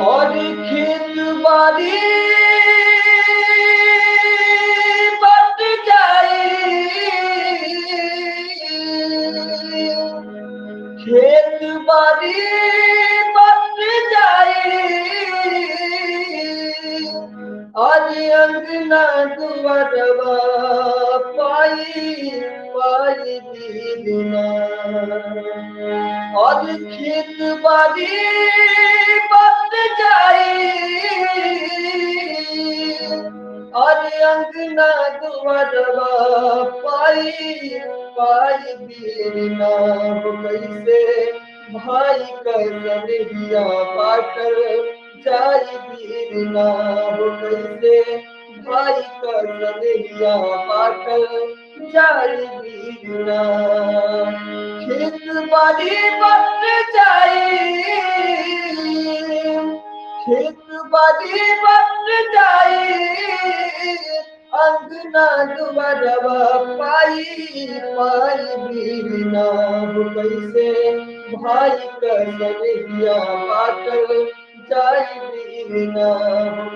और खेत बाड़ी बट जाई, खेत बाड़ी बट जाई, आज अंगना दुआरवा पाई पाई दीना। और खेत बाड़ी बट जाई, और अंगना दुआरवा पाई पाई दीना। कैसे भाई कन्हैया बाटल जाई दीना। कैसे भाई कन्हैया बाटल जाई दीना। खेत बाड़ी बट जाई, खेत बाड़ी बट जाई, अंगना दुआरवा पाई पाई दीना। कैसे भाई कन्हैया बाटल जाई दीना।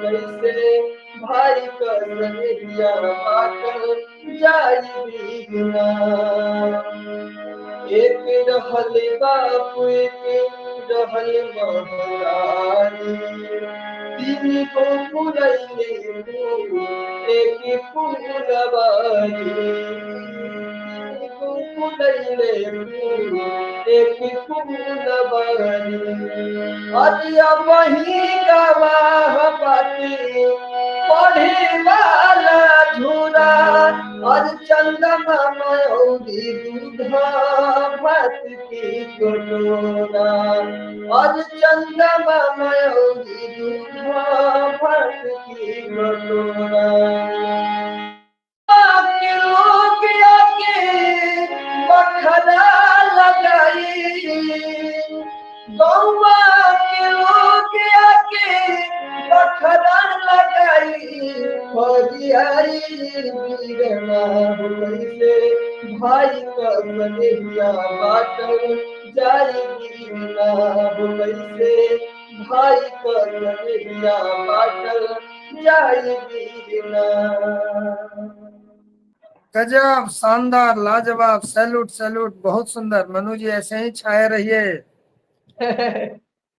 कैसे भाई कन्हैया बाटल जाई दीना। एक रहल बाप एक रहल महरानी, तीन को फुलैले एक फूलवारी। तीन को फुलैले एक फूलवारी। अदिया वही गवाह बाटी पढ़े वाला झूरा। और चंदमा मयूरी दूधा भात की कटोरा। और चंदमा मयूरी दूधा भात की कटोरा। के लोग आके बखरा लगाई, गौवा के लोग आके बखरा लगाई। फौजियाई वीरना कैसे भाई कन्हैया बाटल जाई दीना। कैसे भाई कन्हैया बाटल जाई दीना। गजब, शानदार, लाजवाब, सैल्यूट सैल्यूट, बहुत सुंदर। मनु जी ऐसे ही छाए रहिए।